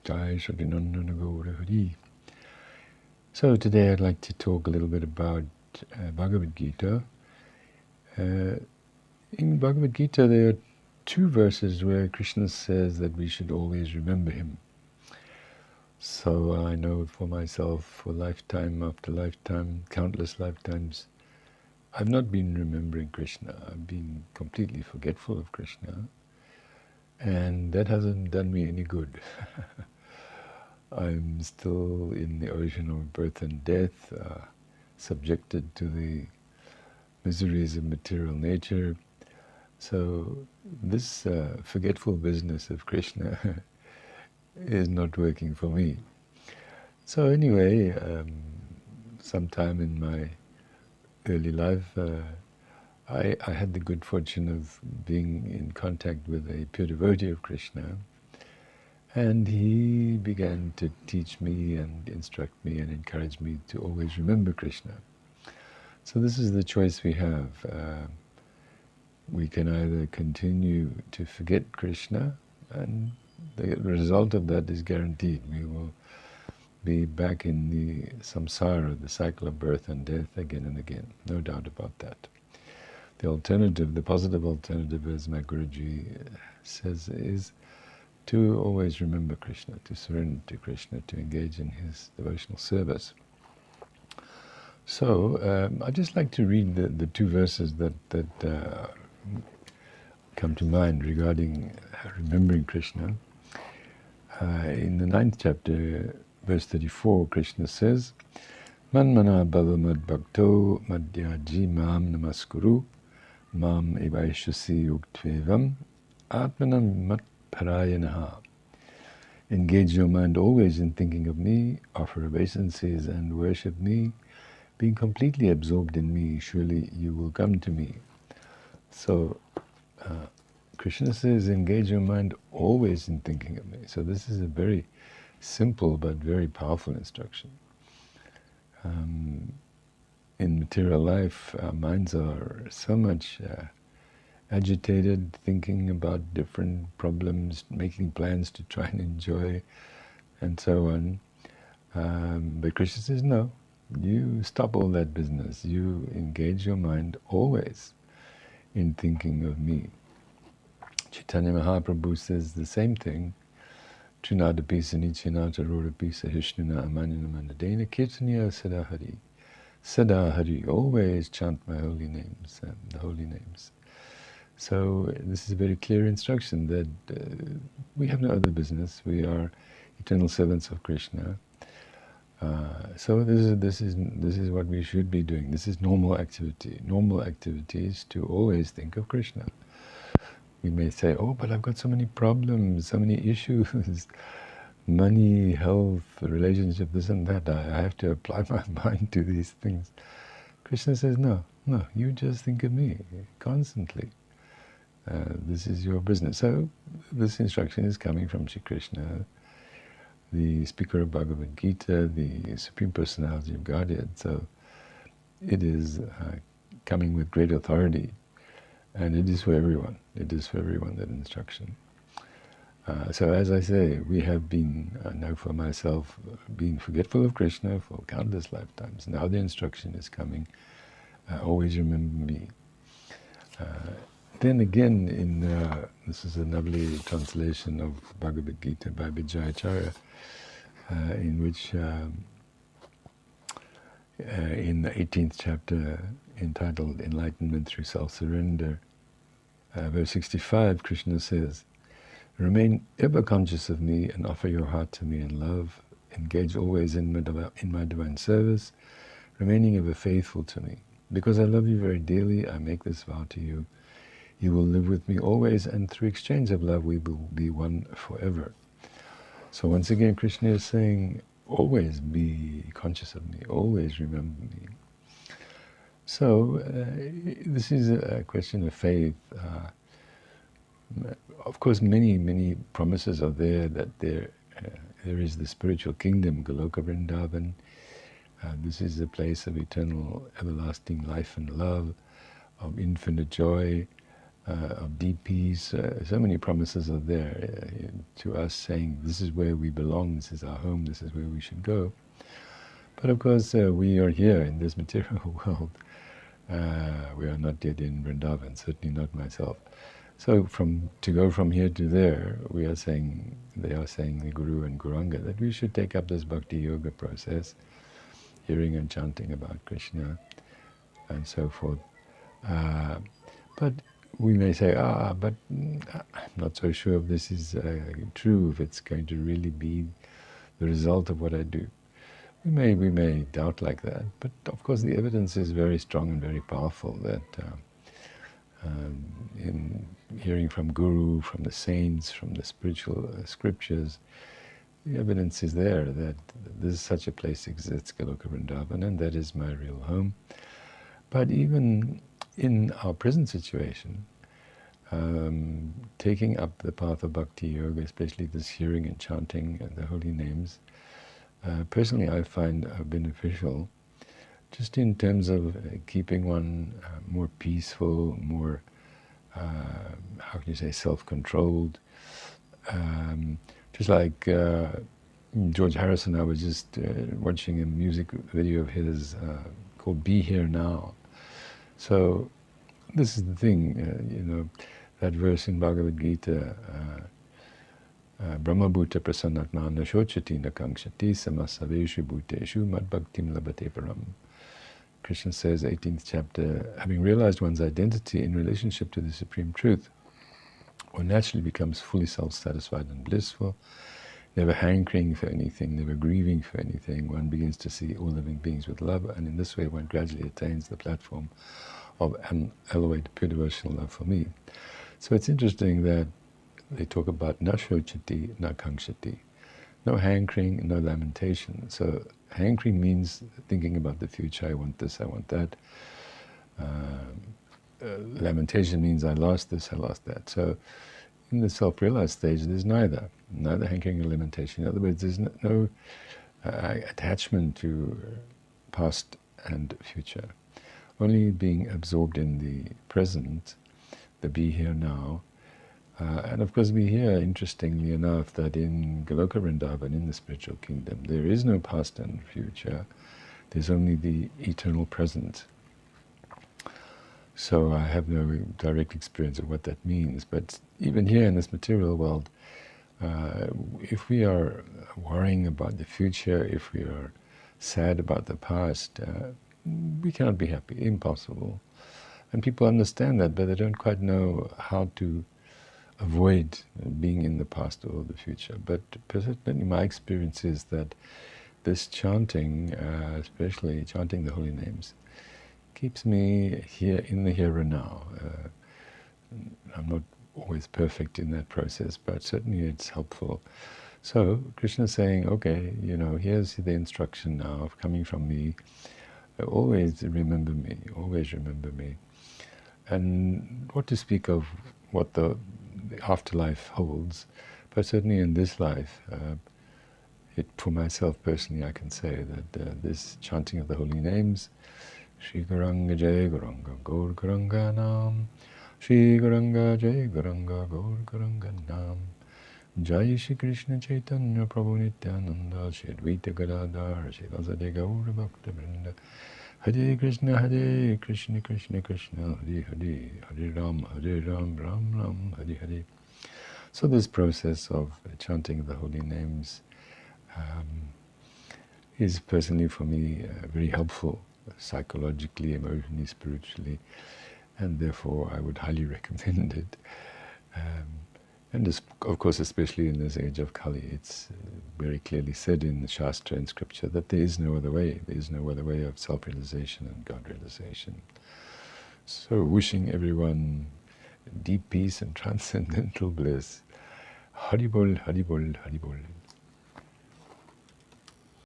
Jai Sadanandana Gaura Hari. So today I'd like to talk a little bit about Bhagavad-gita. In Bhagavad-gita there are two verses where Krishna says that we should always remember him. So I know for myself, for lifetime after lifetime, countless lifetimes, I've not been remembering Krishna. I've been completely forgetful of Krishna. And that hasn't done me any good. I'm still in the ocean of birth and death, subjected to the miseries of material nature. So this forgetful business of Krishna is not working for me. So anyway, sometime in my early life, I had the good fortune of being in contact with a pure devotee of Krishna, and he began to teach me and instruct me and encourage me to always remember Krishna. So this is the choice we have. We can either continue to forget Krishna, and the result of that is guaranteed. We will be back in the samsara, the cycle of birth and death, again and again. No doubt about that. The alternative, the positive alternative, as my Guruji says, is to always remember Krishna, to surrender to Krishna, to engage in his devotional service. So I'd just like to read the two verses that come to mind regarding remembering Krishna. In the 9th chapter, verse 34, Krishna says, Manmana bhava mad bhakto madhyaji mam namaskuru mam evaishasi yuktvevam atmanam mat parayanaha. Engage your mind always in thinking of me, offer obeisances and worship me, being completely absorbed in me, surely you will come to me. So Krishna says, engage your mind always in thinking of me. So this is a very simple but very powerful instruction. In material life, our minds are so much agitated, thinking about different problems, making plans to try and enjoy, and so on. But Krishna says, no, you stop all that business. You engage your mind always in thinking of me. Chaitanya Mahaprabhu says the same thing. Trinadapi sanichinata rodapi sahishnuna amanina manadena kirtaniya sadahari. Sadahari, always chant my holy names, the holy names. So this is a very clear instruction that we have no other business. We are eternal servants of Krishna. So this is what we should be doing. This is normal activity. Normal activity is to always think of Krishna. We may say, oh, but I've got so many problems, so many issues, money, health, relationship, this and that. I have to apply my mind to these things. Krishna says, no, you just think of me constantly. This is your business. So this instruction is coming from Shri Krishna, the speaker of Bhagavad-gita, the Supreme Personality of Godhead. So it is coming with great authority, and it is for everyone. It is for everyone, that instruction. So as I say, we have been, I know for myself, being forgetful of Krishna for countless lifetimes. Now the instruction is coming, always remember me. Then again, this is a lovely translation of Bhagavad-gita by Vijayacharya, in which, in the 18th chapter, entitled Enlightenment Through Self-Surrender, verse 65, Krishna says, remain ever conscious of me and offer your heart to me in love. Engage always in my divine service, remaining ever faithful to me. Because I love you very dearly, I make this vow to you. You will live with me always, and through exchange of love we will be one forever. So once again, Krishna is saying, always be conscious of me, always remember me. So this is a question of faith. Of course, many promises are there that there is the spiritual kingdom, Goloka Vrindavan. This is a place of eternal, everlasting life and love, of infinite joy. of deep peace. So many promises are there to us saying this is where we belong, this is our home, this is where we should go. But of course we are here in this material world. We are not yet in Vrindavan, certainly not myself. So to go from here to there, they are saying, the Guru and Guranga, that we should take up this bhakti yoga process, hearing and chanting about Krishna and so forth. But we may say, but I'm not so sure if this is true, if it's going to really be the result of what I do. We may doubt like that, but of course the evidence is very strong and very powerful that in hearing from Guru, from the saints, from the spiritual scriptures, the evidence is there that such a place exists, Goloka Vrindavan, and that is my real home. But even in our present situation, taking up the path of bhakti yoga, especially this hearing and chanting the holy names, personally I find beneficial, just in terms of keeping one more peaceful, more, how can you say, self-controlled. Just like George Harrison, I was just watching a music video of his called Be Here Now. So this is the thing, that verse in Bhagavad-gita, Brahmabhuta prasannatma na shochati na kankshati samasaveshu bhuteshu madbhaktim labhate param. Krishna says, 18th chapter, having realized one's identity in relationship to the Supreme Truth, one naturally becomes fully self-satisfied and blissful, never hankering for anything, never grieving for anything. One begins to see all living beings with love, and in this way one gradually attains the platform of unalloyed pure devotional love for me. So it's interesting that they talk about na shochati, na kankshati. No hankering, no lamentation. So hankering means thinking about the future, I want this, I want that. Lamentation means I lost this, I lost that. So in the self-realized stage, there's neither hankering or lamentation. In other words, there's no attachment to past and future. Only being absorbed in the present, the be here now. And of course we hear, interestingly enough, that in Goloka Vrindavan, in the spiritual kingdom, there is no past and future. There's only the eternal present. So I have no direct experience of what that means. But even here in this material world, if we are worrying about the future, if we are sad about the past, we cannot be happy, impossible. And people understand that, but they don't quite know how to avoid being in the past or the future. But certainly my experience is that this chanting, especially chanting the holy names, keeps me here in the here and now. I'm not always perfect in that process, but certainly it's helpful. So Krishna's saying, okay, here's the instruction now coming from me. Always remember me, always remember me. And what to speak of what the afterlife holds, but certainly in this life, for myself personally, I can say that this chanting of the holy names, Shri Guranga Jai Guranga Gaur Guranga Nam, Shri Guranga Jai Guranga Gaur Guranga Nam, Jai Shri Krishna Chaitanya Prabhu Nityananda, Shri Advaita Gadadhar, Shri Vasade Gaura Bhakta Vrinda, Hare Krishna, Krishna Krishna, Hare Hare, Hare Ram, Ram Ram, Hare Hare. So this process of chanting the holy names is personally for me very helpful, psychologically, emotionally, spiritually, and therefore I would highly recommend it. And this, of course, especially in this age of Kali, it's very clearly said in the Shastra and Scripture that there is no other way. There is no other way of self-realization and God-realization. So wishing everyone deep peace and transcendental bliss. Haribol, Haribol, Haribol.